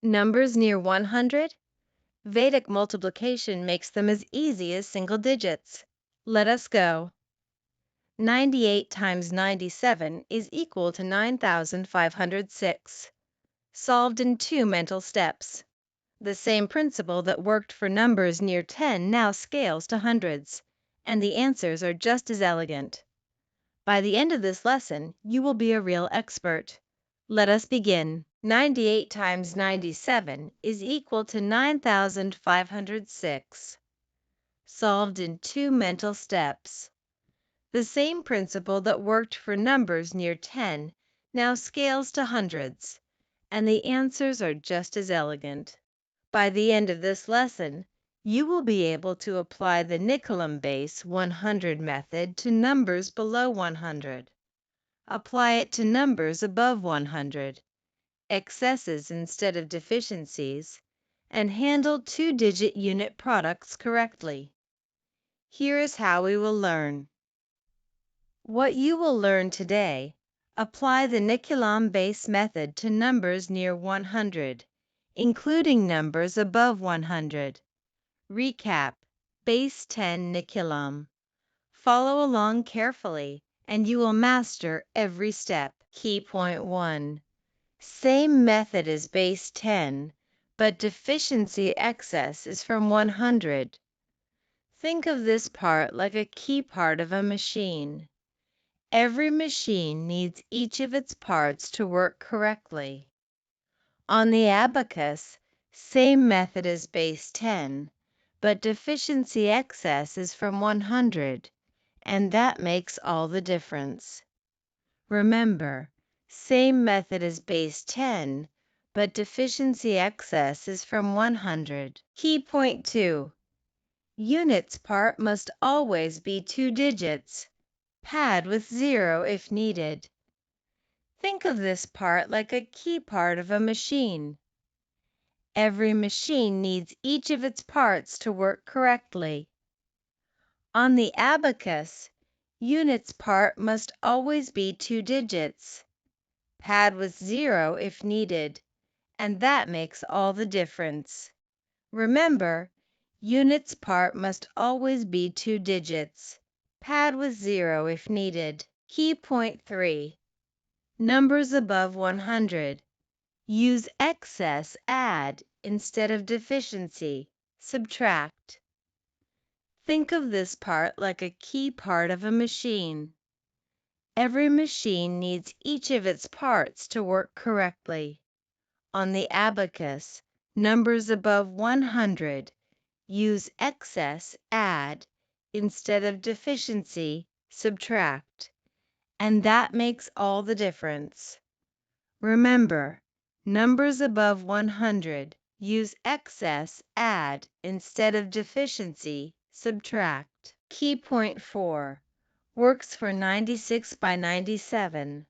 Numbers near 100? Vedic multiplication makes them as easy as single digits. Let us go. 98 times 97 is equal to 9,506. Solved in 2 mental steps. The same principle that worked for numbers near 10 now scales to hundreds, and the answers are just as elegant. By the end of this lesson, you will be a real expert. Let us begin. 98 times 97 is equal to 9,506. Solved in 2 mental steps. The same principle that worked for numbers near 10 now scales to hundreds, and the answers are just as elegant. By the end of this lesson, you will be able to apply the Nicolum base 100 method to numbers below 100. Apply it to numbers above 100, excesses instead of deficiencies, and handle 2-digit unit products correctly. Here is how we will learn. What you will learn today: apply the Nicolum base method to numbers near 100, including numbers above 100. Recap: base 10 Nicolum. Follow along carefully, and you will master every step. Key point 1. Same method as base 10, but deficiency excess is from 100. Think of this part like a key part of a machine. Every machine needs each of its parts to work correctly. On the abacus, same method as base 10, but deficiency excess is from 100, and that makes all the difference. Remember, same method as base 10, but deficiency excess is from 100. Key point 2. Units part must always be 2 digits. Pad with 0 if needed. Think of this part like a key part of a machine. Every machine needs each of its parts to work correctly. On the abacus, units part must always be 2 digits. Pad with 0 if needed, and that makes all the difference. Remember, units part must always be 2 digits. Pad with 0 if needed. Key point 3. Numbers above 100. Use excess add instead of deficiency subtract. Think of this part like a key part of a machine. Every machine needs each of its parts to work correctly. On the abacus, numbers above 100, use excess add instead of deficiency subtract, and that makes all the difference. Remember, numbers above 100, use excess add instead of deficiency subtract. Key point 4. Works for 96 by 97,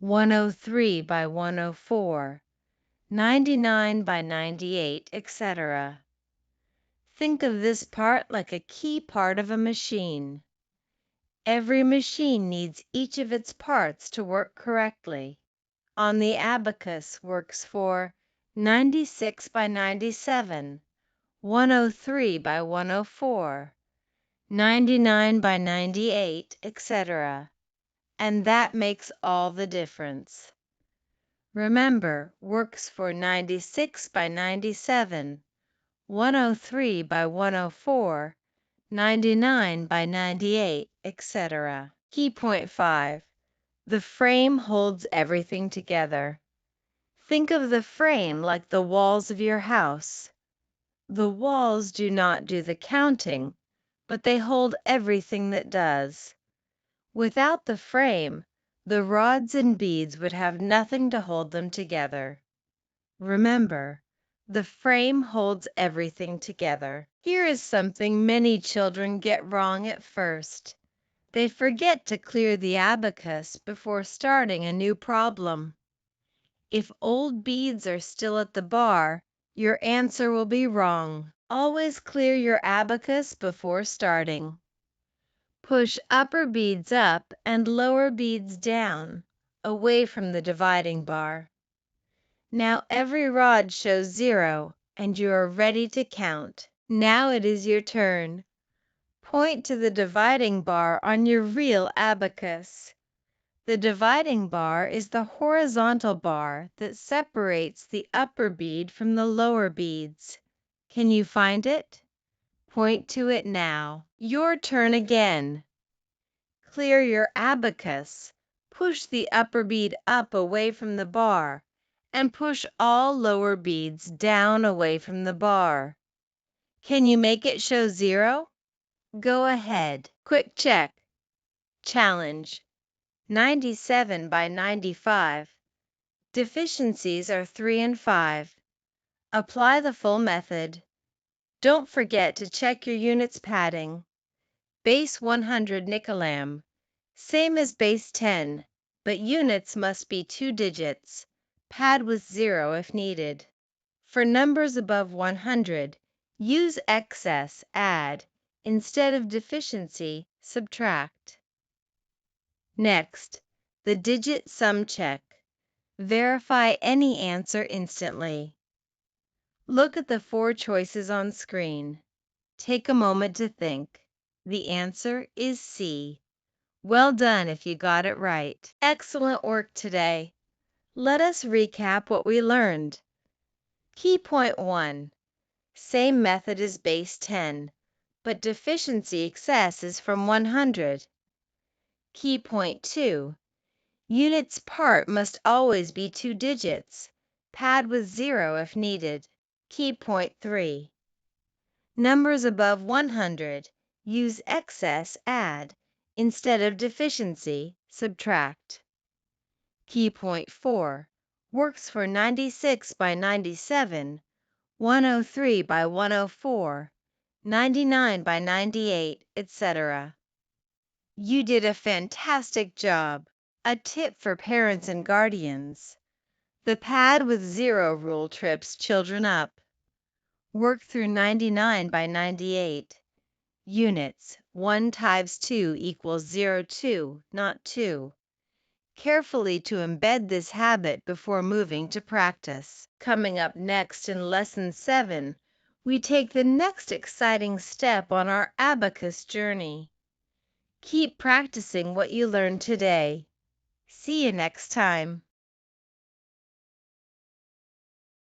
103 by 104, 99 by 98, etc. Think of this part like a key part of a machine. Every machine needs each of its parts to work correctly. On the abacus works for 96 by 97, 103 by 104, 99 by 98, etc. And that makes all the difference. Remember, works for 96 by 97, 103 by 104, 99 by 98, etc. Key point 5. The frame holds everything together. Think of the frame like the walls of your house. The walls do not do the counting, but they hold everything that does. Without the frame, the rods and beads would have nothing to hold them together. Remember, the frame holds everything together. Here is something many children get wrong at first. They forget to clear the abacus before starting a new problem. If old beads are still at the bar, your answer will be wrong. Always clear your abacus before starting. Push upper beads up and lower beads down, away from the dividing bar. Now every rod shows 0, and you are ready to count. Now it is your turn. Point to the dividing bar on your real abacus. The dividing bar is the horizontal bar that separates the upper bead from the lower beads. Can you find it? Point to it now. Your turn again. Clear your abacus. Push the upper bead up away from the bar, and push all lower beads down away from the bar. Can you make it show 0? Go ahead. Quick check. Challenge. 97 by 95. Deficiencies are 3 and 5. Apply the full method. Don't forget to check your units padding. Base 100 Nicolam. Same as base 10, but units must be 2 digits. Pad with 0 if needed. For numbers above 100, use excess, add. Instead of deficiency, subtract. Next, the digit sum check. Verify any answer instantly. Look at the 4 choices on screen. Take a moment to think. The answer is C. Well done if you got it right. Excellent work today. Let us recap what we learned. Key point 1. Same method as base 10, but deficiency excess is from 100. Key point 2. Units part must always be 2 digits. Pad with 0 if needed. Key point 3. Numbers above 100, use excess, add. Instead of deficiency, subtract. Key point 4. Works for 96 by 97, 103 by 104, 99 by 98, etc. You did a fantastic job. A tip for parents and guardians. The pad with 0 rule trips children up. Work through 99 by 98. Units. 1 times 2 equals 02, not 2. Carefully to embed this habit before moving to practice. Coming up next in Lesson 7, we take the next exciting step on our abacus journey. Keep practicing what you learned today. See you next time.